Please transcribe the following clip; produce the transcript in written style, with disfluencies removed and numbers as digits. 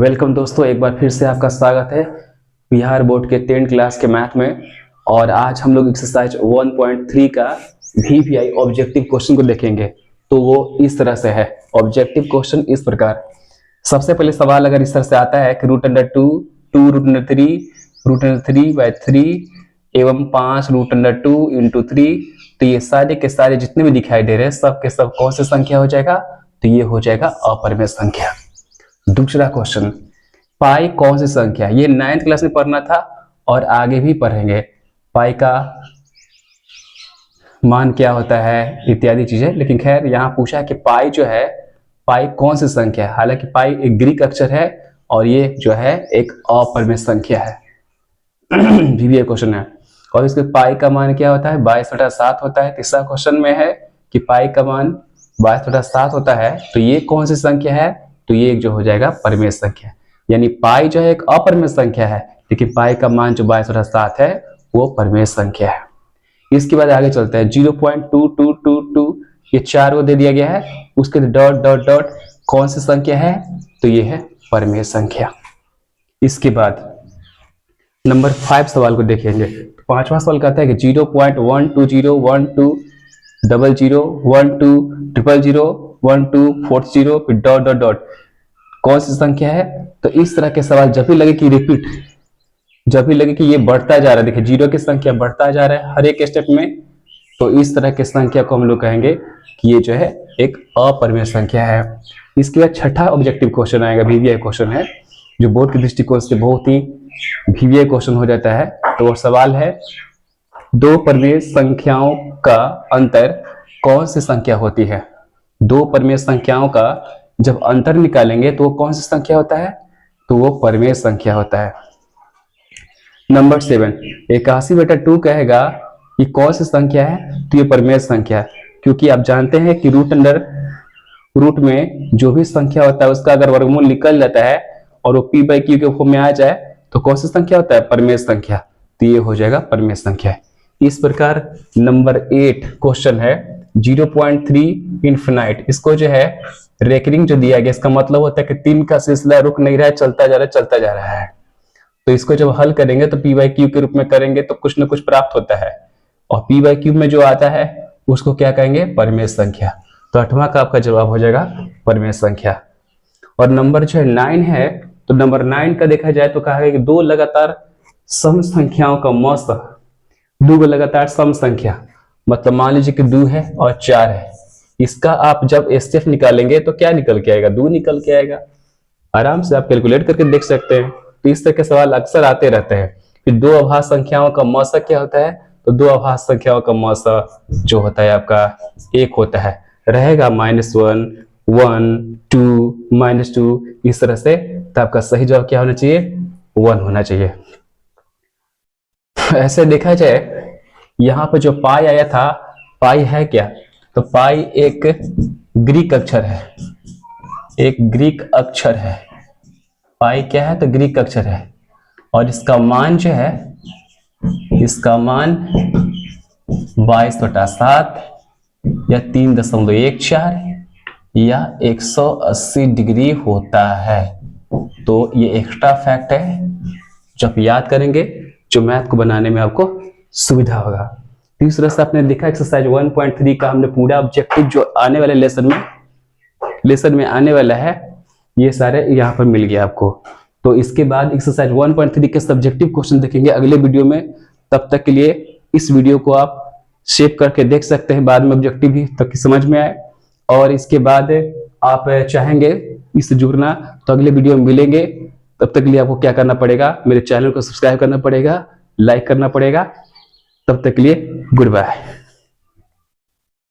Welcome दोस्तों, एक बार फिर से आपका स्वागत है बिहार बोर्ड के 10th क्लास के मैथ में। और आज हम लोग एक्सरसाइज 1.3 का VVI ऑब्जेक्टिव क्वेश्चन को देखेंगे। तो वो इस तरह से है। ऑब्जेक्टिव क्वेश्चन इस प्रकार, सबसे पहले सवाल अगर इस तरह से आता है कि √2, 2 √3, √3/3 एवं 5 √2 × 3, तो ये सारे के सारे जितने भी दिखाई दे रहे हैं सब के सब कौन सी संख्या हो जाएगा? तो ये हो जाएगा अपरिमेय संख्या। दूसरा क्वेश्चन, पाई कौन सी संख्या? ये 9th क्लास में पढ़ना था और आगे भी पढ़ेंगे। पाई का मान क्या होता है इत्यादि चीजें, लेकिन खैर यहाँ पूछा है कि पाई जो है, पाई कौन सी संख्या है। हालांकि पाई एक ग्रीक अक्षर है और ये जो है एक अपरिमेय संख्या है। VVI क्वेश्चन है। और इसके पाई का मान क्या होता है? 22/7 होता है। तीसरा क्वेश्चन में है कि पाई का मान 22/7 होता है, तो ये कौन सी संख्या है? तो ये जो हो जाएगा परिमेय संख्या। यानी पाई जो है एक अपरिमेय संख्या है, लेकिन पाई का मान जो 22/7 है वो परिमेय संख्या है। इसके बाद आगे चलते हैं। 0.2222, ये 4 को दे दिया गया है, उसके डॉट डॉट डॉट कौन सी संख्या है? तो ये है परिमेय संख्या। इसके बाद नंबर 5 सवाल को देखेंगे। तो 5वां सवाल कहता है कि 0.120120012001240 फिर डॉट डॉट डॉट कौन सी संख्या है? तो इस तरह के सवाल जब भी लगे कि रिपीट, जब भी लगे कि ये बढ़ता जा रहा है, देखिए 0 की संख्या बढ़ता जा रहा है हर एक स्टेप में, तो इस तरह की संख्या को हम लोग कहेंगे कि ये जो है एक अपरिमेय संख्या है। इसके बाद छठा ऑब्जेक्टिव क्वेश्चन आएगा, VVI क्वेश्चन है, जो बोर्ड के दृष्टिकोण से बहुत ही VVI क्वेश्चन हो जाता है। तो वो सवाल है, दो परिमेय संख्याओं का अंतर कौन सी संख्या होती है? दो परिमेय संख्याओं का जब अंतर निकालेंगे तो वो कौन सी संख्या होता है? तो वो परिमेय संख्या होता है। नंबर 7, 81/2 कहेगा कि कौन सी संख्या है? तो ये परिमेय संख्या, क्योंकि आप जानते हैं कि रूट में जो भी संख्या होता है उसका अगर वर्गमूल निकल जाता है और वो P/Q के फॉर्म में आ जाए तो कौन सी संख्या होता है? परिमेय संख्या। तो ये हो जाएगा परिमेय संख्या। इस प्रकार नंबर 8 क्वेश्चन है 0.3 इन्फिनाइट। इसको जो है रेकरिंग जो दिया गया, इसका मतलब होता है कि 3 का सिलसिला रुक नहीं रहा है, चलता जा रहा है। तो इसको जब हल करेंगे तो P/Q के रूप में करेंगे तो कुछ ना कुछ प्राप्त होता है, और P/Q में जो आता है उसको क्या कहेंगे? परिमेय संख्या। तो 8वां का आपका जवाब हो जाएगा परिमेय संख्या। और नंबर जो है 9 है, तो नंबर 9 का देखा जाए तो कहा है कि दो लगातार सम संख्याओं का मौसा, दो लगातार सम संख्या, मतलब मान लीजिए कि 2 है और 4 है, इसका आप जब एसएफ निकालेंगे तो क्या निकल के आएगा? 2 निकल के आएगा। आराम से आप कैलकुलेट करके देख सकते हैं। तो इस तरह के सवाल अक्सर आते रहते हैं कि दो अभाज्य संख्याओं का मौसा क्या होता है? तो दो अभाज्य संख्याओं का मौसा जो होता है आपका 1 होता है, रहेगा -1, 1, 2, -2, इस तरह से। तो आपका सही जवाब क्या होना चाहिए? 1 होना चाहिए। ऐसे देखा जाए यहाँ पर जो पाई आया था, पाई है क्या? तो पाई एक ग्रीक अक्षर है, एक ग्रीक अक्षर है। पाई क्या है? तो ग्रीक अक्षर है। और इसका मान जो है, इसका मान 22/7 या 3.14 या 180 डिग्री होता है। तो ये एक्स्ट्रा फैक्ट है जो आप याद करेंगे, जो मैथ को बनाने में आपको सुविधा होगा। इस तरह से आपने देखा एक्सरसाइज 1.3 का हमने पूरा ऑब्जेक्टिव जो आने वाले लेसन में आने वाला है, ये सारे यहाँ पर मिल गया आपको। तो इसके बाद एक्सरसाइज 1.3 के सब्जेक्टिव क्वेश्चन देखेंगे अगले वीडियो में। तब तक के लिए इस वीडियो को आप सेव करके देख सकते हैं, बाद में ऑब्जेक्टिव भी तब समझ में आए। और इसके बाद आप चाहेंगे इससे जुड़ना तो अगले वीडियो में मिलेंगे। तब तक के लिए आपको क्या करना पड़ेगा? मेरे चैनल को सब्सक्राइब करना पड़ेगा, लाइक करना पड़ेगा। तब तक के लिए गुड बाय।